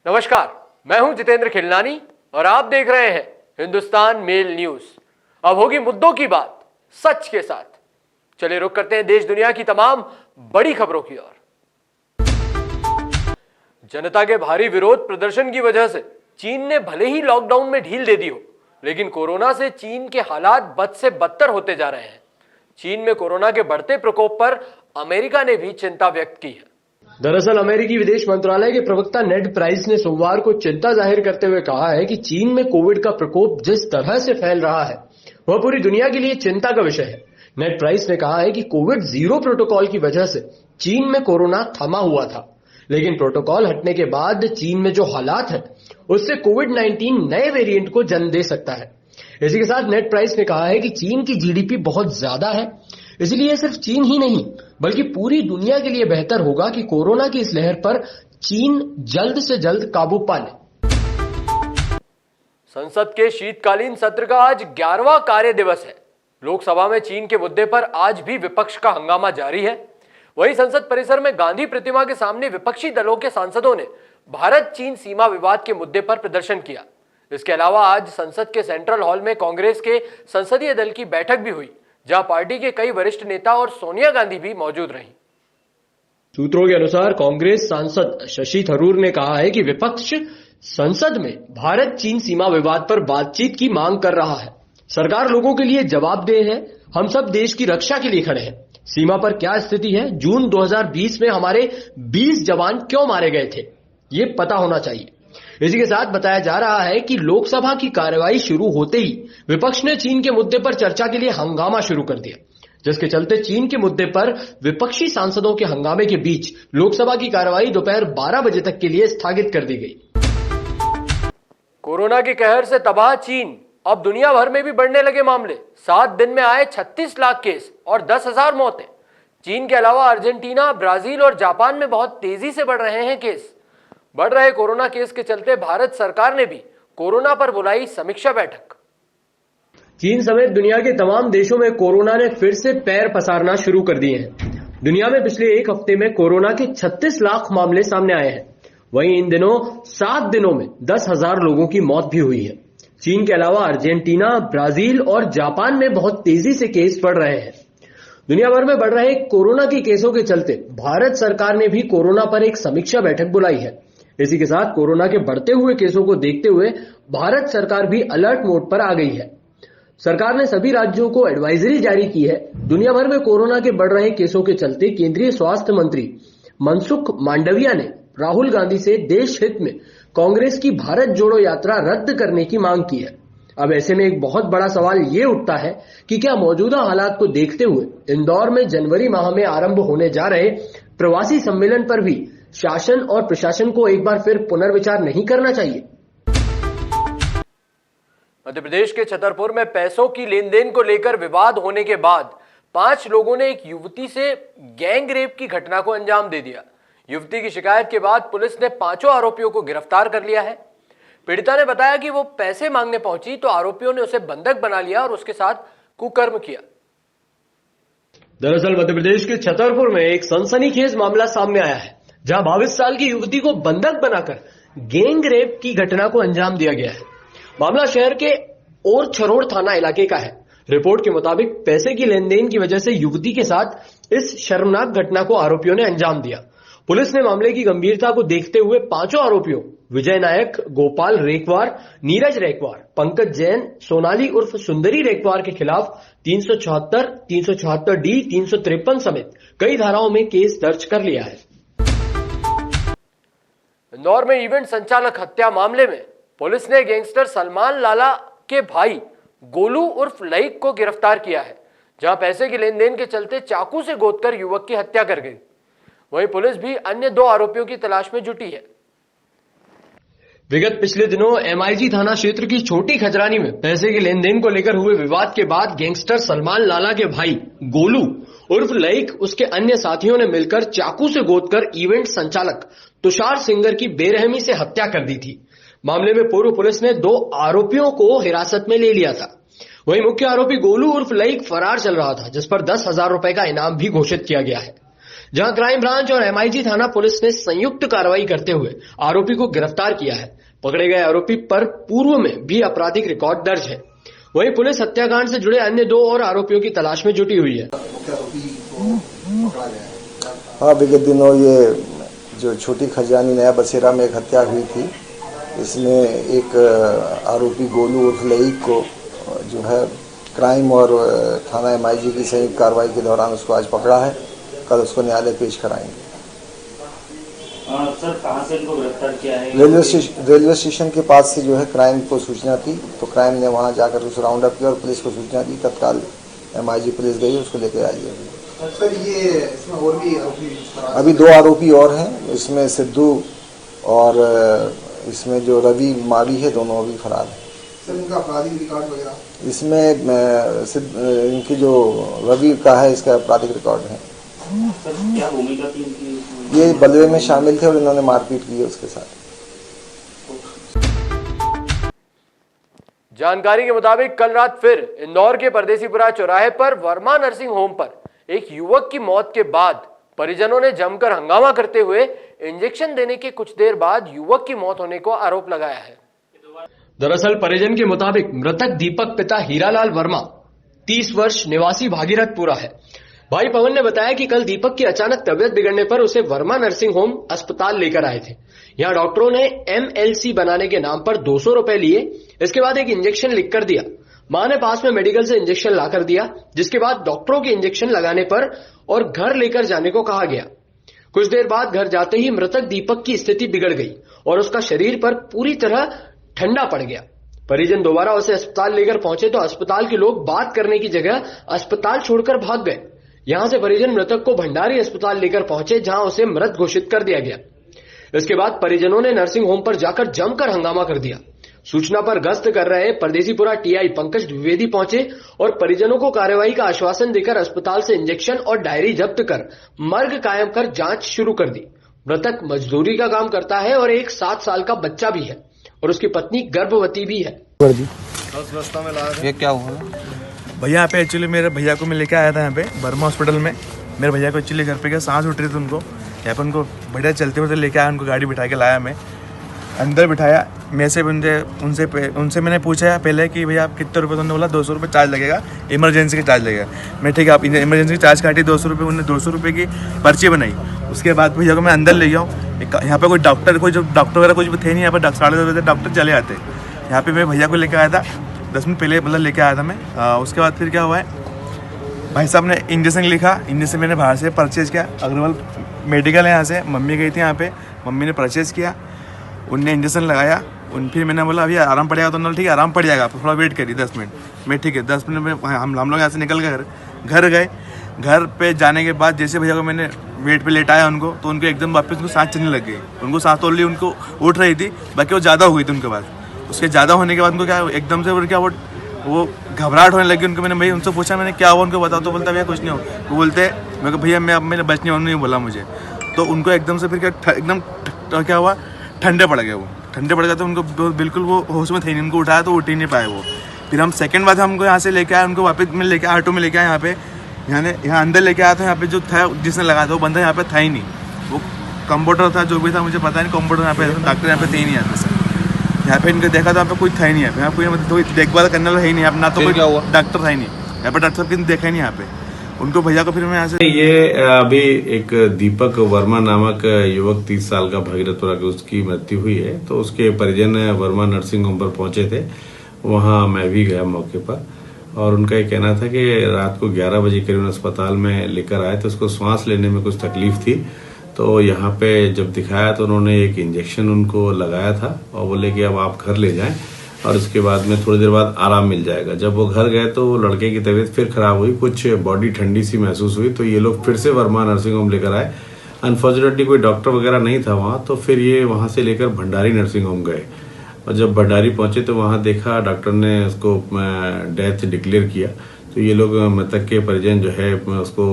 नमस्कार, मैं हूं जितेंद्र खिलनानी और आप देख रहे हैं हिंदुस्तान मेल न्यूज। अब होगी मुद्दों की बात सच के साथ। चलिए रुक करते हैं देश दुनिया की तमाम बड़ी खबरों की ओर। जनता के भारी विरोध प्रदर्शन की वजह से चीन ने भले ही लॉकडाउन में ढील दे दी हो, लेकिन कोरोना से चीन के हालात बद से बदतर होते जा रहे हैं। चीन में कोरोना के बढ़ते प्रकोप पर अमेरिका ने भी चिंता व्यक्त की है। दरअसल अमेरिकी विदेश मंत्रालय के प्रवक्ता नेड प्राइस ने सोमवार को चिंता जाहिर करते हुए कहा है कि चीन में कोविड का प्रकोप जिस तरह से फैल रहा है वह पूरी दुनिया के लिए चिंता का विषय है। नेड प्राइस ने कहा है कि कोविड जीरो प्रोटोकॉल की वजह से चीन में कोरोना थमा हुआ था, लेकिन प्रोटोकॉल हटने के बाद चीन में जो हालात है उससे कोविड-19 नए वेरिएंट को जन्म दे सकता है। इसी के साथ नेड प्राइस ने कहा है कि चीन की जीडीपी बहुत ज्यादा है, इसलिए सिर्फ चीन ही नहीं बल्कि पूरी दुनिया के लिए बेहतर होगा कि कोरोना की इस लहर पर चीन जल्द से जल्द काबू पा ले। संसद के शीतकालीन सत्र का आज 11वां कार्य दिवस है। लोकसभा में चीन के मुद्दे पर आज भी विपक्ष का हंगामा जारी है। वहीं संसद परिसर में गांधी प्रतिमा के सामने विपक्षी दलों के सांसदों ने भारत चीन सीमा विवाद के मुद्दे पर प्रदर्शन किया। इसके अलावा आज संसद के सेंट्रल हॉल में कांग्रेस के संसदीय दल की बैठक भी हुई, जहां पार्टी के कई वरिष्ठ नेता और सोनिया गांधी भी मौजूद रहीं। सूत्रों के अनुसार कांग्रेस सांसद शशि थरूर ने कहा है कि विपक्ष संसद में भारत चीन सीमा विवाद पर बातचीत की मांग कर रहा है। सरकार लोगों के लिए जवाबदेह है, हम सब देश की रक्षा के लिए खड़े हैं। सीमा पर क्या स्थिति है, जून 2020 में हमारे 20 जवान क्यों मारे गए थे, ये पता होना चाहिए। इसी के साथ बताया जा रहा है कि लोकसभा की कार्यवाही शुरू होते ही विपक्ष ने चीन के मुद्दे पर चर्चा के लिए हंगामा शुरू कर दिया, जिसके चलते चीन के मुद्दे पर विपक्षी सांसदों के हंगामे के बीच लोकसभा की कार्यवाही दोपहर 12 बजे तक के लिए स्थगित कर दी गई। कोरोना के कहर से तबाह चीन, अब दुनिया भर में भी बढ़ने लगे मामले। 7 दिन में आए 36 लाख केस और 10,000 मौतें। चीन के अलावा अर्जेंटीना, ब्राजील और जापान में बहुत तेजी से बढ़ रहे हैं केस। बढ़ रहे कोरोना केस के चलते भारत सरकार ने भी कोरोना पर बुलाई समीक्षा बैठक। चीन समेत दुनिया के तमाम देशों में कोरोना ने फिर से पैर पसारना शुरू कर दिए हैं। दुनिया में पिछले एक हफ्ते में कोरोना के 36 लाख मामले सामने आए हैं। वहीं इन दिनों 7 दिनों में 10,000 लोगों की मौत भी हुई है। चीन के अलावा अर्जेंटीना, ब्राजील और जापान में बहुत तेजी से केस बढ़ रहे हैं। दुनिया भर में बढ़ रहे कोरोना के केसों के चलते भारत सरकार ने भी कोरोना पर एक समीक्षा बैठक बुलाई है। इसी के साथ कोरोना के बढ़ते हुए केसों को देखते हुए भारत सरकार भी अलर्ट मोड पर आ गई है। सरकार ने सभी राज्यों को एडवाइजरी जारी की है। दुनिया भर में कोरोना के बढ़ रहे केसों के चलते केंद्रीय स्वास्थ्य मंत्री मनसुख मांडविया ने राहुल गांधी से देश हित में कांग्रेस की भारत जोड़ो यात्रा रद्द करने की मांग की है। अब ऐसे में एक बहुत बड़ा सवाल ये उठता है कि क्या मौजूदा हालात को देखते हुए इंदौर में जनवरी माह में आरंभ होने जा रहे प्रवासी सम्मेलन पर भी शासन और प्रशासन को एक बार फिर पुनर्विचार नहीं करना चाहिए। मध्य प्रदेश के छतरपुर में पैसों की लेन देन को लेकर विवाद होने के बाद 5 लोगों ने एक युवती से गैंग रेप की घटना को अंजाम दे दिया। युवती की शिकायत के बाद पुलिस ने 5 आरोपियों को गिरफ्तार कर लिया है। पीड़िता ने बताया कि वो पैसे मांगने पहुंची तो आरोपियों ने उसे बंधक बना लिया और उसके साथ कुकर्म किया। दरअसल मध्य प्रदेश के छतरपुर में एक सनसनीखेज मामला सामने आया है, जहां 22 साल की युवती को बंधक बनाकर गैंग रेप की घटना को अंजाम दिया गया है। मामला शहर के और छरोड़ थाना इलाके का है। रिपोर्ट के मुताबिक पैसे की लेन देन की वजह से युवती के साथ इस शर्मनाक घटना को आरोपियों ने अंजाम दिया। पुलिस ने मामले की गंभीरता को देखते हुए 5 आरोपियों विजय नायक, गोपाल रेकवार, नीरज रेकवार, पंकज जैन, सोनाली उर्फ सुंदरी रेकवार के खिलाफ 374, 374D, 353 समेत कई धाराओं में केस दर्ज कर लिया है। इंदौर में इवेंट संचालक हत्या मामले में पुलिस ने गैंगस्टर सलमान लाला के भाई गोलू उर्फ लईक को गिरफ्तार किया है, जहां पैसे की लेन देन के चलते चाकू से गोदकर युवक की हत्या कर गई। वहीं पुलिस भी अन्य 2 आरोपियों की तलाश में जुटी है। विगत पिछले दिनों MIG थाना क्षेत्र की छोटी खजरानी में पैसे के लेन देन को लेकर हुए विवाद के बाद गैंगस्टर सलमान लाला के भाई गोलू उर्फ लईक उसके अन्य साथियों ने मिलकर चाकू से गोदकर इवेंट संचालक तुषार सिंगर की बेरहमी से हत्या कर दी थी। मामले में पूर्व पुलिस ने 2 आरोपियों को हिरासत में ले लिया था। वहीं मुख्य आरोपी गोलू उर्फ लईक फरार चल रहा था, जिस पर 10,000 रुपए का इनाम भी घोषित किया गया है। जहां क्राइम ब्रांच और एमआईजी थाना पुलिस ने संयुक्त कार्रवाई करते हुए आरोपी को गिरफ्तार किया है। पकड़े गए आरोपी पर पूर्व में भी आपराधिक रिकॉर्ड दर्ज है। वहीं पुलिस हत्याकांड से जुड़े अन्य 2 और आरोपियों की तलाश में जुटी हुई है। हाँ, विगत दिनों ये जो छोटी खजानी नया बसेरा में एक हत्या हुई थी, इसमें एक आरोपी गोलू उर्फ लईक को जो है क्राइम और थाना एमआईजी की संयुक्त कार्रवाई के दौरान उसको आज पकड़ा है। कल उसको न्यायालय पेश कराएंगे। सर, कहाँ से इनको गिरफ्तार किया है? रेलवे स्टेशन के पास से जो है क्राइम को सूचना थी, तो क्राइम ने वहां जाकर उसे राउंड अप किया और पुलिस को सूचना दी। तत्काल एमआईजी पुलिस गई, उसको लेकर आई है। सर, ये इसमें और भी आरोपी अभी 2 आरोपी और हैं, इसमें सिद्धू और इसमें जो रवि मावी है, दोनों अभी फरार हैं। सर, इनका आपराधिक रिकॉर्ड वगैरह इसमें इनकी जो रवि का है, इसका आपराधिक रिकॉर्ड है। सर, क्या भूमिका थी इनकी? ये बलवे में शामिल थे और इन्होंने मारपीट की है उसके साथ। जानकारी के मुताबिक कल रात फिर इंदौर के परदेसीपुरा चौराहे पर वर्मा नर्सिंग होम पर एक युवक की मौत के बाद परिजनों ने जमकर हंगामा करते हुए इंजेक्शन देने के कुछ देर बाद युवक की मौत होने को आरोप लगाया है। दरअसल परिजन के मुताबिक मृतक दीपक पिता हीरालाल वर्मा 30 वर्ष निवासी भागीरथपुरा है। भाई पवन ने बताया कि कल दीपक की अचानक तबियत बिगड़ने पर उसे वर्मा नर्सिंग होम अस्पताल लेकर आए थे। यहां डॉक्टरों ने एमएलसी बनाने के नाम पर 200 रुपए लिए। इसके बाद एक इंजेक्शन लिखकर दिया। मां ने पास में मेडिकल से इंजेक्शन लाकर दिया, जिसके बाद डॉक्टरों के इंजेक्शन लगाने पर और घर लेकर जाने को कहा गया। कुछ देर बाद घर जाते ही मृतक दीपक की स्थिति बिगड़ गई और उसका शरीर पर पूरी तरह ठंडा पड़ गया। परिजन दोबारा उसे अस्पताल लेकर पहुंचे तो अस्पताल के लोग बात करने की जगह अस्पताल छोड़कर भाग गए। यहां से परिजन मृतक को भंडारी अस्पताल लेकर पहुंचे, जहां उसे मृत घोषित कर दिया गया। इसके बाद परिजनों ने नर्सिंग होम पर जाकर जमकर हंगामा कर दिया। सूचना पर गश्त कर रहे परदेसीपुरा टीआई पंकज द्विवेदी पहुंचे और परिजनों को कार्रवाई का आश्वासन देकर अस्पताल से इंजेक्शन और डायरी जब्त कर मर्ग कायम कर जांच शुरू कर दी। मृतक मजदूरी का काम करता है और एक 7 साल का बच्चा भी है और उसकी पत्नी गर्भवती भी है। ये क्या हुआ भैया? यहाँ पे एक्चुअली मेरे भैया को मैं लेके आया था यहाँ पे वर्मा हॉस्पिटल में। मेरे भैया को एक्चुअली घर पे क्या सांस उठ रही थी उनको, यहाँ पे उनको बढ़िया चलते हुए लेके आया, उनको गाड़ी बिठा के लाया, मैं अंदर बिठाया। मैं से उनसे मैंने पूछा पहले कि भैया आप कितने रुपये? उन्होंने बोला 200 रुपये चार्ज लगेगा, इमरजेंसी का चार्ज लगेगा। मैं ठीक है, आप इमरजेंसी चार्ज काटी 200 रुपये। उन्होंने 200 रुपये की पर्ची बनाई। उसके बाद भैया को मैं अंदर ले गया। यहाँ पे कोई डॉक्टर वगैरह कुछ भी थे नहीं। यहाँ पर 10:30 बजे डॉक्टर चले आते। यहाँ पे मैं भैया को लेकर आया था 10 मिनट पहले, मतलब लेके आया था मैं। उसके बाद फिर क्या हुआ है, भाई साहब ने इंजेक्शन लिखा। इंजेक्शन मैंने बाहर से परचेज़ किया, अग्रवाल मेडिकल है यहाँ से। मम्मी गई थी यहाँ पे, मम्मी ने परचेज़ किया, उनने इंजेक्शन लगाया। फिर मैंने बोला अभी आराम पड़ जाएगा, तो उन्होंने ठीक है आराम पड़ जाएगा, थोड़ा वेट करिए 10 मिनट। मैं ठीक है 10 मिनट में हम लोग यहाँ से निकल गए, घर गए। घर पे जाने के बाद जैसे भैया को मैंने वेट पे लेटाया उनको, तो उनको एकदम वापस उनको सांस चलने लग गई। उनको सांस ऑलरेडी उनको उठ रही थी, बाकी वो ज़्यादा हो गई थी उनके बाद। उसके ज़्यादा होने के बाद उनको क्या एकदम से वो घबराहट होने लगी उनको। मैंने भाई उनसे पूछा, मैंने क्या हुआ उनको बताओ, तो बोलता भैया कुछ नहीं हो। वो बोलते मैं कहा भैया मैं अब मैंने बच नहीं बोला मुझे। तो उनको एकदम से फिर क्या एकदम क्या हुआ, ठंडे पड़ गए। वो ठंडे पड़ गए तो उनको बिल्कुल वो होश में थे नहीं, उनको उठाया तो उठ ही नहीं पाए वो। फिर हम सेकंड बाद हमको यहाँ से लेके आए, उनको वापस मैं लेके ऑटो में लेके आया यहाँ पे, यहाँ अंदर लेके आया था। यहाँ पे जो था जिसने लगाया था वो बंदा यहाँ पे था ही नहीं, वो कंप्यूटर था जो भी था मुझे पता नहीं। कंप्यूटर यहाँ पे डॉक्टर यहाँ पे थे ही नहीं यहाँ पे। यहाँ पे इनको देखा था, यहाँ पे कोई था ही नहीं। यहाँ पे कोई मतलब देखभाल करने वाला है ही नहीं, ना तो कोई डॉक्टर था ही नहीं यहाँ पे। डॉक्टर किसी देखा ही नहीं यहाँ पे उनको। भैया को फिर मैं यहाँ से ये अभी एक दीपक वर्मा नामक युवक 30 साल का भागीरथपुरा के, उसकी मृत्यु हुई है। तो उसके परिजन वर्मा नर्सिंग होम पर पहुंचे थे, वहाँ मैं भी गया मौके पर। और उनका ये कहना था कि रात को 11 बजे करीब अस्पताल में लेकर आए तो उसको सांस लेने में कुछ तकलीफ थी। तो यहाँ पे जब दिखाया तो उन्होंने एक इंजेक्शन उनको लगाया था और बोले कि अब आप घर ले जाएं और उसके बाद में थोड़ी देर बाद आराम मिल जाएगा। जब वो घर गए तो लड़के की तबीयत फिर खराब हुई, कुछ बॉडी ठंडी सी महसूस हुई। तो ये लोग फिर से वर्मा नर्सिंग होम लेकर आए। अनफॉर्चुनेटली कोई डॉक्टर वगैरह नहीं था वहाँ, तो फिर ये वहाँ से लेकर भंडारी नर्सिंग होम गए। और जब भंडारी पहुंचे तो वहाँ देखा डॉक्टर ने उसको डेथ डिक्लेयर किया। तो ये लोग मृतक के परिजन जो है उसको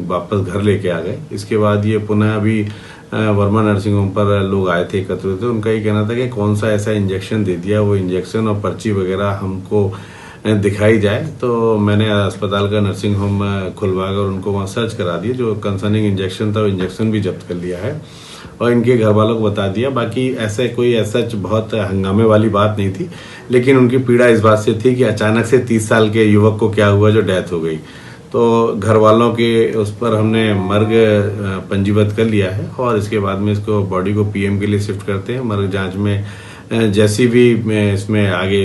वापस घर लेके आ गए। इसके बाद ये पुनः अभी वर्मा नर्सिंग होम पर लोग आए थे, एकत्रित थे। उनका ये कहना था कि कौन सा ऐसा इंजेक्शन दे दिया, वो इंजेक्शन और पर्ची वगैरह हमको दिखाई जाए। तो मैंने अस्पताल का नर्सिंग होम खुलवा कर उनको वहाँ सर्च करा दिया, जो कंसर्निंग इंजेक्शन था वो इंजेक्शन भी जब्त कर लिया है और इनके घर वालों को बता दिया। बाकी ऐसे कोई ऐसा बहुत हंगामे वाली बात नहीं थी, लेकिन उनकी पीड़ा इस बात से थी कि अचानक से 30 साल के युवक को क्या हुआ जो डेथ हो गई। तो घर वालों के उस पर हमने मर्ग पंजीबद्ध कर लिया है और इसके बाद में इसको बॉडी को पीएम के लिए शिफ्ट करते हैं। मर्ग जांच में जैसी भी इसमें आगे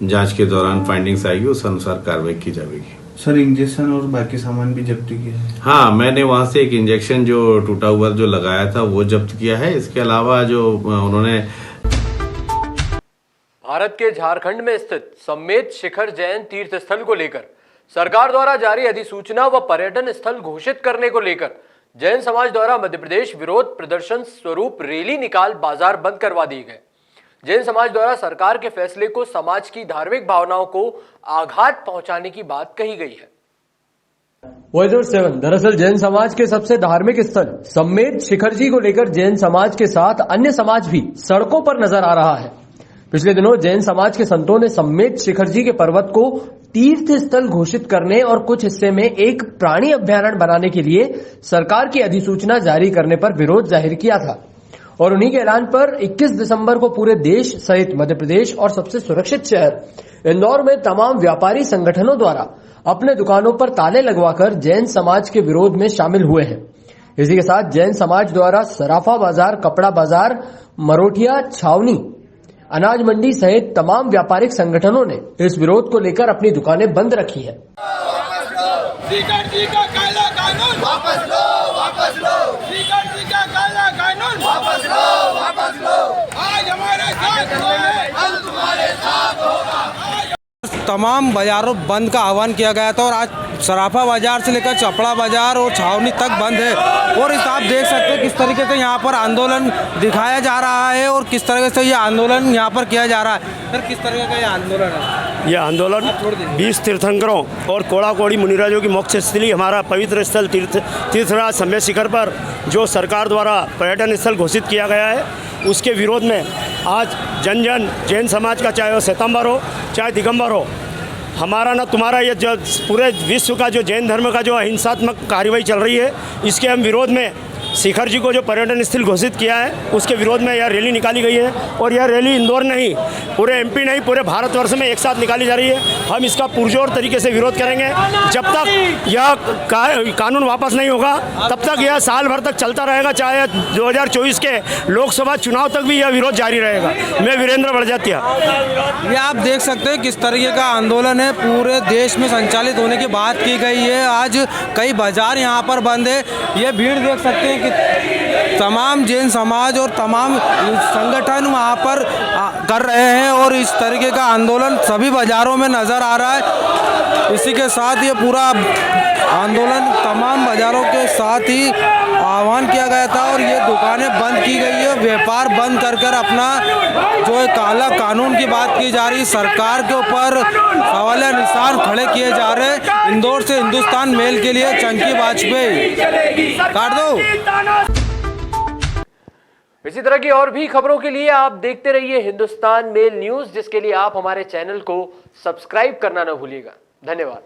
जांच के दौरान फाइंडिंग्स आएगी उस अनुसार कार्रवाई की जाएगी। सर इंजेक्शन और बाकी सामान भी जब्त किया है? हाँ, मैंने वहां से एक इंजेक्शन जो टूटा हुआ जो लगाया था वो जब्त किया है। इसके अलावा जो उन्होंने भारत के झारखंड में स्थित सम्मेत शिखर जैन तीर्थ स्थल को लेकर सरकार द्वारा जारी अधिसूचना व पर्यटन स्थल घोषित करने को लेकर जैन समाज द्वारा मध्य प्रदेश विरोध प्रदर्शन स्वरूप रैली निकाल बाजार बंद करवा दिए गए। जैन समाज द्वारा सरकार के फैसले को समाज की धार्मिक भावनाओं को आघात पहुंचाने की बात कही गई है। वॉइस 7 दरअसल जैन समाज के सबसे धार्मिक स्थल सम्मेत शिखर जी को लेकर जैन समाज के साथ अन्य समाज भी सड़कों पर नजर आ रहा है। पिछले दिनों जैन समाज के संतों ने सम्मेत शिखर जी के पर्वत को तीर्थ स्थल घोषित करने और कुछ हिस्से में एक प्राणी अभ्यारण्य बनाने के लिए सरकार की अधिसूचना जारी करने पर विरोध जाहिर किया था और उन्हीं के ऐलान पर 21 दिसंबर को पूरे देश सहित मध्य प्रदेश और सबसे सुरक्षित शहर इंदौर में तमाम व्यापारी संगठनों द्वारा अपने दुकानों पर ताले लगवाकर जैन समाज के विरोध में शामिल हुए हैं। इसी के साथ जैन समाज द्वारा सराफा बाजार, कपड़ा बाजार, मरोठिया छावनी, अनाज मंडी सहित तमाम व्यापारिक संगठनों ने इस विरोध को लेकर अपनी दुकानें बंद रखी है। शिखर जी का काला कानून वापस लो, वापस लो। शिखर जी का काला कानून वापस लो, वापस लो। आज हमारे साथ है, कल तुम्हारे साथ होगा। तमाम बाजारों बंद का आह्वान किया गया था और आज सराफा बाजार से लेकर चपड़ा बाजार और छावनी तक बंद है। और इस आप देख सकते हैं किस तरीके से यहाँ पर आंदोलन दिखाया जा रहा है और किस तरीके से ये आंदोलन यहाँ पर किया जा रहा है। सर किस तरीके का ये आंदोलन है? ये आंदोलन 20 तीर्थंकरों और कोड़ा कोड़ी मुनिराजों की मोक्ष स्थली हमारा पवित्र स्थल तीर्थराज सम्मेत शिखर पर जो सरकार द्वारा पर्यटन स्थल घोषित किया गया है उसके विरोध में आज जैन समाज का, चाहे वो श्वेतांबर हो चाहे दिगंबर हो, हमारा ना तुम्हारा ये जो पूरे विश्व का जो जैन धर्म का जो अहिंसात्मक कार्रवाई चल रही है इसके हम विरोध में शिखर जी को जो पर्यटन स्थल घोषित किया है उसके विरोध में यह रैली निकाली गई है। और यह रैली इंदौर नहीं, पूरे एमपी नहीं, पूरे भारतवर्ष में एक साथ निकाली जा रही है। हम इसका पुरजोर तरीके से विरोध करेंगे। जब तक यह कानून वापस नहीं होगा तब तक यह साल भर तक चलता रहेगा, चाहे 2024 के लोकसभा चुनाव तक भी यह विरोध जारी रहेगा। मैं वीरेंद्र बड़जात्या। ये आप देख सकते हैं किस तरीके का आंदोलन है, पूरे देश में संचालित होने की बात की गई है। आज कई बाजार यहाँ पर बंद है। ये भीड़ देख सकते हैं कि तमाम जैन समाज और तमाम संगठन वहाँ पर कर रहे हैं और इस तरीके का आंदोलन सभी बाजारों में नज़र आ रहा है। इसी के साथ ये पूरा आंदोलन तमाम बाजारों के साथ ही आह्वान किया गया था और ये दुकानें बंद की गई है। व्यापार बंद कर कर अपना जो है काला कानून की बात की जा रही, सरकार के ऊपर सवालिया निशान खड़े किए जा रहे हैं। इंदौर से हिंदुस्तान मेल के लिए चंकी वाजपेयी। काट दो। इसी तरह की और भी खबरों के लिए आप देखते रहिए हिंदुस्तान मेल न्यूज, जिसके लिए आप हमारे चैनल को सब्सक्राइब करना न भूलिएगा। धन्यवाद।